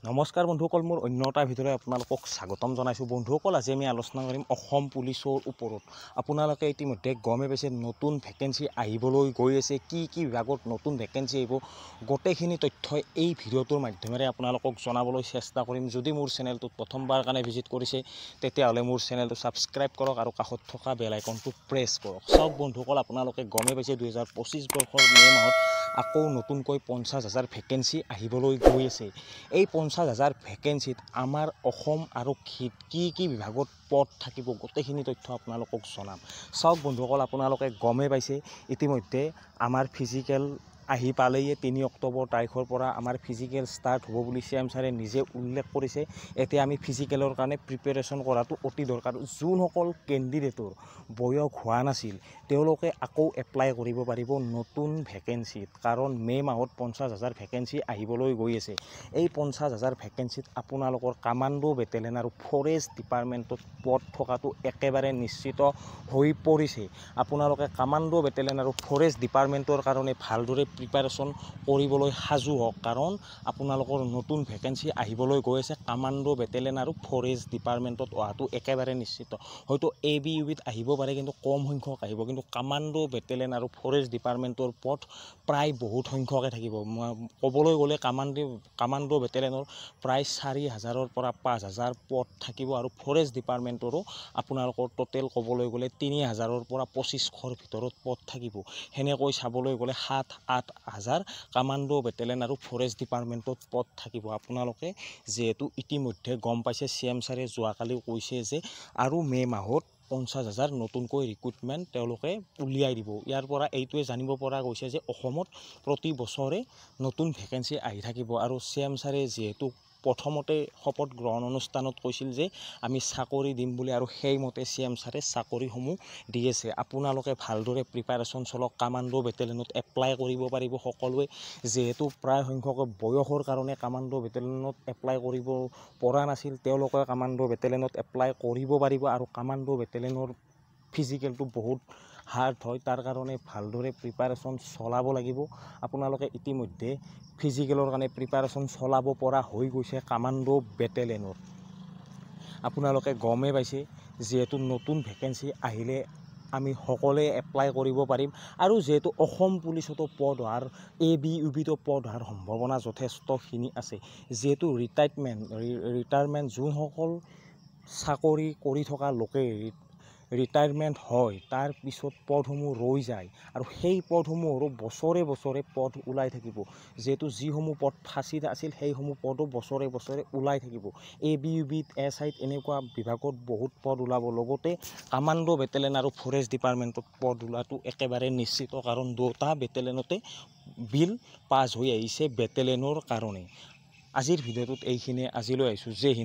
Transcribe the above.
নমস্কাৰ বন্ধুসকল, মোৰ অন্যতাৰ ভিতৰত আপোনালোকক স্বাগতম জনাইছোঁ। বন্ধুসকল, আজি আমি আলোচনা কৰিম অসম পুলিচৰ ওপৰত। আপোনালোকে ইতিমধ্যে গমে পাইছে নতুন ভেকেঞ্চি আহিবলৈ গৈ আছে। কি কি বিভাগত নতুন ভেকেঞ্চি আহিব, গোটেইখিনি তথ্যই এই ভিডিঅ'টোৰ মাধ্যমেৰে আপোনালোকক জনাবলৈ চেষ্টা কৰিম। যদি মোৰ চেনেলটোত প্ৰথমবাৰ কাৰণে ভিজিট কৰিছে, তেতিয়াহ'লে মোৰ চেনেলটো ছাবস্ক্ৰাইব কৰক আৰু কাষত থকা বেল আইকনটো প্ৰেছ কৰক। চাওক বন্ধুসকল, আপোনালোকে গমে পাইছে 2025 বৰ্ষৰ মে' মাহত আকৌ নতুনকৈ 50,000 ভেকেঞ্চি আহিবলৈ গৈ আছে। এই 50,000 ভেকেঞ্চিত আমাৰ অসম আৰক্ষীত কি কি বিভাগত পদ থাকিব, গোটেইখিনি তথ্য আপোনালোকক জনাম। চাওক বন্ধুসকল, আপোনালোকে গমে পাইছে ইতিমধ্যে আমাৰ ফিজিকেল আহি পালেই 3 অক্টোবৰ তাৰিখৰ পৰা আমাৰ ফিজিকেল ষ্টাৰ্ট হ'ব বুলি CM ছাৰে নিজে উল্লেখ কৰিছে। এতিয়া আমি ফিজিকেলৰ কাৰণে প্ৰিপেৰেশ্যন কৰাটো অতি দৰকাৰ। যোনসকল কেণ্ডিডেটৰ বয়স হোৱা নাছিল, তেওঁলোকে আকৌ এপ্লাই কৰিব পাৰিব নতুন ভেকেঞ্চিত, কাৰণ মে' মাহত 50,000 ভেকেঞ্চি আহিবলৈ গৈ আছে। এই 50,000 ভেকেঞ্চিত আপোনালোকৰ কামাণ্ডো বেটেলিয়ন আৰু ফৰেষ্ট ডিপাৰ্টমেণ্টত পদ থকাটো একেবাৰে নিশ্চিত হৈ পৰিছে। আপোনালোকে কামাণ্ডো বেটেলিয়ন আৰু ফৰেষ্ট ডিপাৰ্টমেণ্টৰ কাৰণে ভালদৰে প্ৰিপাৰেশ্যন কৰিবলৈ সাজু হওক, কাৰণ আপোনালোকৰ নতুন ভেকেঞ্চি আহিবলৈ গৈ আছে। কামাণ্ডো বেটেলিয়ন আৰু ফৰেষ্ট ডিপাৰ্টমেণ্টত অহাটো একেবাৰে নিশ্চিত। হয়তো ABUBত আহিব পাৰে, কিন্তু কম সংখ্যক আহিব, কিন্তু কামাণ্ডো বেটেলিয়ন আৰু ফৰেষ্ট ডিপাৰ্টমেণ্টৰ পদ প্ৰায় বহুত সংখ্যকে থাকিব। ক'বলৈ গ'লে কামাণ্ডো বেটেলিয়নৰ প্ৰায় 4,000-ৰ পৰা 5,000 পদ থাকিব, আৰু ফৰেষ্ট ডিপাৰ্টমেণ্টৰো আপোনালোকৰ টোটেল ক'বলৈ গ'লে 3,000-ৰ পৰা 25,000-ৰ ভিতৰত পদ থাকিব। সেনেকৈ চাবলৈ গ'লে 7-8 হাজাৰ কামাণ্ডো বেটেলিয়ন আৰু ফৰেষ্ট ডিপাৰ্টমেণ্টত পদ থাকিব। আপোনালোকে যিহেতু ইতিমধ্যে গম পাইছে, CM ছাৰে যোৱাকালি কৈছে যে আৰু মে' মাহত 50,000 নতুনকৈ ৰিক্ৰুটমেণ্ট তেওঁলোকে উলিয়াই দিব। ইয়াৰ পৰা এইটোৱে জানিব পৰা গৈছে যে অসমত প্ৰতি বছৰে নতুন ভেকেঞ্চি আহি থাকিব। আৰু CM ছাৰে যিহেতু প্ৰথমতে শপত গ্ৰহণ অনুষ্ঠানত কৈছিল যে আমি চাকৰি দিম বুলি, আৰু সেইমতে CM ছাৰে চাকৰিসমূহ দি আছে। আপোনালোকে ভালদৰে প্ৰিপাৰেশ্যন চলক। কামাণ্ডো বেটেলিয়নত এপ্লাই কৰিব পাৰিব সকলোৱে, যিহেতু প্ৰায় সংখ্যকে বয়সৰ কাৰণে কামাণ্ডো বেটেলিয়নত এপ্লাই কৰিব পৰা নাছিল, তেওঁলোকে কামাণ্ডো বেটেলিয়নত এপ্লাই কৰিব পাৰিব। আৰু কামাণ্ডো বেটেলিয়নৰ ফিজিকেলটো বহুত হাৰ্ড হয়, তাৰ কাৰণে ভালদৰে প্ৰিপাৰেশ্যন চলাব লাগিব। আপোনালোকে ইতিমধ্যে ফিজিকেলৰ কাৰণে প্ৰিপাৰেশ্যন চলাব পৰা হৈ গৈছে কামাণ্ডো বেটেলিয়নত। আপোনালোকে গমেই পাইছে, যিহেতু নতুন ভেকেঞ্চি আহিলে আমি সকলোৱে এপ্লাই কৰিব পাৰিম। আৰু যিহেতু অসম পুলিচতো পদ হোৱাৰ, ABUBতো পদ হোৱাৰ সম্ভাৱনা যথেষ্টখিনি আছে। যিহেতু ৰিটায়াৰমেণ্ট যোনসকল চাকৰি কৰি থকা লোকে ৰিটায়াৰমেণ্ট হয়, তাৰ পিছত পদসমূহ ৰৈ যায়, আৰু সেই পদসমূহৰো বছৰে বছৰে পদ ওলাই থাকিব। যিহেতু যিসমূহ পদ ফাঁচিত আছিল, সেইসমূহ পদো বছৰে বছৰে ওলাই থাকিব। ABUBত, SIত এনেকুৱা বিভাগত বহুত পদ ওলাব। লগতে কামাণ্ডো বেটেলিয়ন আৰু ফৰেষ্ট ডিপাৰ্টমেণ্টত পদ ওলোৱাটো একেবাৰে নিশ্চিত, কাৰণ দুটা বেটেলিয়নতে বিল পাছ হৈ আহিছে বেটেলিয়নৰ কাৰণে। আজিৰ ভিডিঅ'টোত এইখিনিয়ে। আজিলৈ আহিছোঁ। জয় হিন্দ।